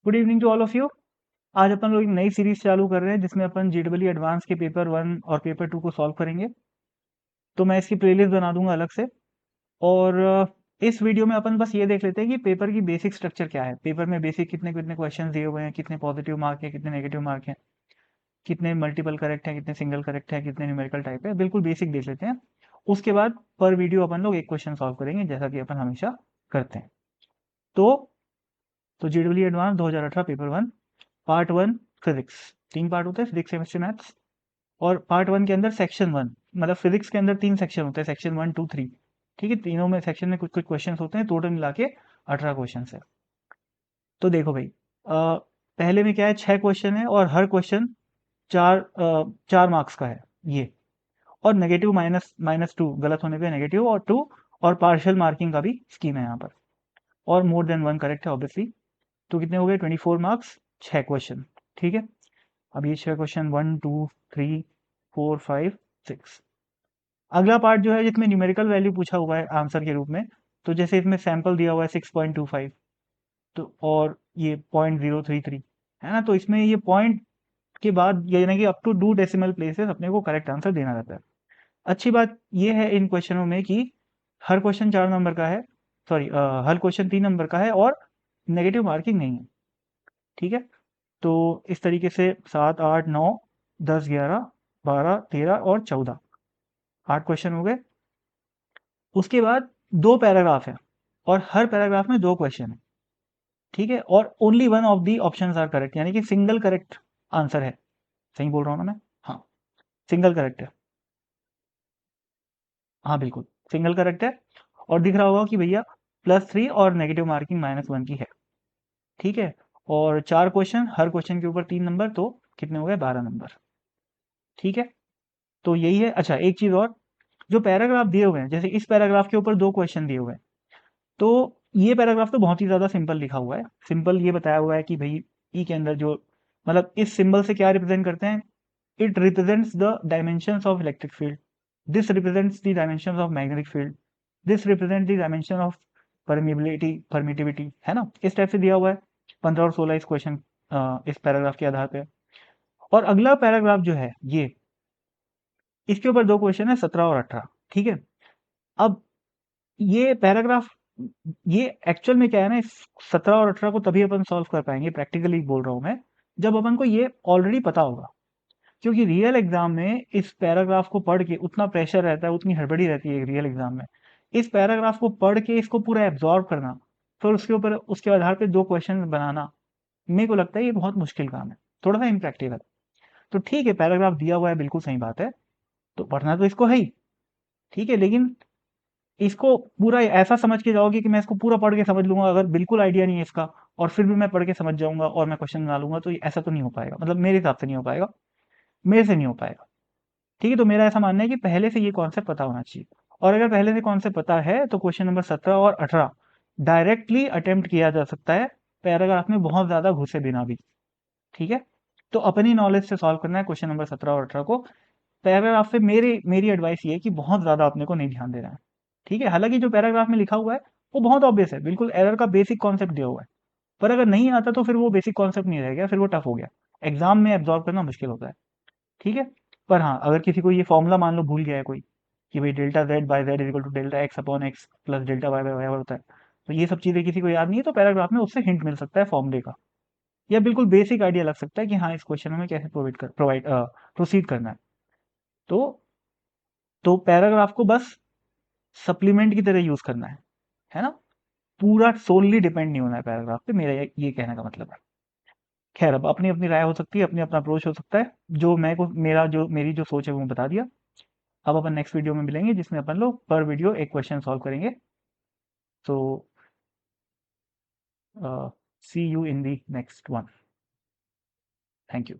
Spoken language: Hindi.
Good evening to all of you. आज अपन लोग एक नई सीरीज चालू कर रहे हैं जिसमें अपन जेडब्ल्यू एडवांस के पेपर 1 और पेपर 2 को सॉल्व करेंगे। तो मैं इसकी प्लेलिस्ट बना दूंगा अलग से। और इस वीडियो में अपन बस ये देख लेते हैं कि पेपर की बेसिक स्ट्रक्चर क्या है। पेपर में बेसिक कितने कितने क्वेश्चन दिए हुए हैं, कितने पॉजिटिव मार्क है, कितने नेगेटिव मार्क हैं, कितने मल्टीपल करेक्ट हैं, कितने सिंगल करेक्ट है, कितने न्यूमेरिकल टाइप है। बिल्कुल बेसिक देख लेते हैं। उसके बाद पर वीडियो अपन लोग एक क्वेश्चन सॉल्व करेंगे जैसा कि अपन हमेशा करते हैं। तो JW advance 2018 paper 1 part 1 physics. 3 part होते हैं, फिजिक्स केमिस्ट्री मैथ्स। और पार्ट 1 के अंदर सेक्शन 1, मतलब फिजिक्स के अंदर 3 सेक्शन होते हैं, सेक्शन 1 2 3। ठीक है, तीनों में सेक्शन में कुछ कुछ क्वेश्चन होते हैं, टोटल मिला के 18 क्वेश्चन है। तो देखो भाई, पहले में क्या है, 6 क्वेश्चन है और हर क्वेश्चन 4 मार्क्स का है ये। और नेगेटिव -2, गलत होने पे नेगेटिव और 2, और पार्शियल मार्किंग का भी स्कीम है यहाँ पर। और मोर देन 1 करेक्ट है ऑब्वियसली। तो कितने हो गए, 24 मार्क्स, 6 क्वेश्चन। ठीक है, अब ये 6 क्वेश्चन 1 2 3 4 5 6। अगला पार्ट जो है जिसमें न्यूमेरिकल वैल्यू पूछा हुआ है आंसर के रूप में। तो जैसे इसमें सैंपल दिया हुआ है 6.25, तो और ये 0.033 है ना। तो इसमें ये पॉइंट के बाद यानी कि अप टू 2 डेसिमल प्लेसेस अपने को करेक्ट आंसर देना रहता है। अच्छी बात ये है इन क्वेश्चनों में कि हर क्वेश्चन 4 नंबर का है, सॉरी, हर क्वेश्चन 3 नंबर का है और नेगेटिव मार्किंग नहीं है। ठीक है, तो इस तरीके से 7 8 9 10 11 12 13 और 14, 8 क्वेश्चन हो गए। उसके बाद 2 पैराग्राफ है और हर पैराग्राफ में 2 क्वेश्चन है। ठीक है, और only one of the options are correct, यानी कि सिंगल करेक्ट आंसर है। सही बोल रहा हूँ ना मैं? हाँ, सिंगल करेक्ट है। हाँ बिल्कुल, सिंगल करेक्ट है। और दिख रहा होगा कि भैया +3 और नेगेटिव मार्किंग -1 की है। ठीक है, और 4 क्वेश्चन, हर क्वेश्चन के ऊपर 3 नंबर, तो कितने हो गए, 12 नंबर। ठीक है, तो यही है। अच्छा, एक चीज और, जो पैराग्राफ दिए हुए हैं, जैसे इस पैराग्राफ के ऊपर 2 क्वेश्चन दिए हुए हैं, तो ये पैराग्राफ तो बहुत ही ज्यादा सिंपल लिखा हुआ है। सिंपल ये बताया हुआ है कि भाई ई के अंदर जो, मतलब इस सिंबल से क्या रिप्रेजेंट करते हैं, it represents the dimensions of electric field, this represents the dimensions of magnetic field, this represent the dimension of permittivity, है ना। इस टाइप से दिया हुआ है। 15 और 16 इस क्वेश्चन, इस पैराग्राफ के आधार पे। और अगला पैराग्राफ जो है ये, इसके ऊपर 2 क्वेश्चन है, 17 और 18। ठीक है, अब ये पैराग्राफ, ये एक्चुअल में क्या है ना, इस 17 और 18 को तभी अपन सॉल्व कर पाएंगे, प्रैक्टिकली बोल रहा हूं मैं, जब अपन को ये ऑलरेडी पता होगा। क्योंकि रियल एग्जाम में इस पैराग्राफ को पढ़ के उतना प्रेशर रहता है, उतनी हड़बड़ी रहती है रियल एग्जाम में। इस पैराग्राफ को पढ़ के इसको पूरा एब्जॉर्ब करना, फिर उसके ऊपर उसके आधार पे 2 क्वेश्चन बनाना, मेरे को लगता है ये बहुत मुश्किल काम है, थोड़ा सा इम्प्रैक्टिकल। तो ठीक है, पैराग्राफ दिया हुआ है, बिल्कुल सही बात है, तो पढ़ना तो इसको है ही। ठीक है, लेकिन इसको पूरा ऐसा समझ के जाओगे कि मैं इसको पूरा पढ़ के समझ लूंगा, अगर बिल्कुल आइडिया नहीं है इसका और फिर भी मैं पढ़ के समझ जाऊंगा और मैं क्वेश्चन बना लूंगा, तो ये ऐसा तो नहीं हो पाएगा, मतलब मेरे हिसाब से नहीं हो पाएगा, मेरे से नहीं हो पाएगा। ठीक है, तो मेरा ऐसा मानना है कि पहले से ये कॉन्सेप्ट पता होना चाहिए। और अगर पहले से कॉन्सेप्ट पता है तो क्वेश्चन नंबर 17 और 18 डायरेक्टली अटेम्प्ट किया जा सकता है, पैराग्राफ में बहुत ज्यादा घुसे बिना भी। ठीक है, तो अपनी नॉलेज से सॉल्व करना है क्वेश्चन नंबर 17 और 18 को। पैराग्राफ पे मेरी मेरी एडवाइस ये है कि बहुत ज्यादा अपने को नहीं ध्यान देना है। ठीक है, हालांकि जो पैराग्राफ में लिखा हुआ है वो बहुत ऑब्वियस है, बिल्कुल एरर का बेसिक कॉन्सेप्ट दिया हुआ है। पर अगर नहीं आता तो फिर वो बेसिक कॉन्सेप्ट नहीं रह गया, फिर वो टफ हो गया, एग्जाम में एब्जॉर्व करना मुश्किल होता है। ठीक है, पर हाँ, अगर किसी को ये फॉर्मूला मान लो भूल गया है कोई, कि भाई delta Z by Z equal to delta X upon X plus delta Y by Y होता है, तो ये सब चीजें किसी को याद नहीं है, तो पैराग्राफ में उससे हिंट मिल सकता है फॉर्मूले का, या बिल्कुल बेसिक आइडिया लग सकता है कि हाँ इस क्वेश्चन में कैसे प्रोसीड करना है। तो पैराग्राफ को बस सप्लीमेंट की तरह यूज करना है ना। पूरा सोलली डिपेंड नहीं होना है पैराग्राफ पे, मेरा ये कहने का मतलब है। खैर, अब अपनी अपनी राय हो सकती है, अपनी अपना अप्रोच हो सकता है। जो मैं को मेरा जो मेरी जो सोच है वो मैं बता दिया। अब अपन नेक्स्ट वीडियो में मिलेंगे जिसमें अपन लोग पर वीडियो एक क्वेश्चन सॉल्व करेंगे। तो see you in the next one. Thank you.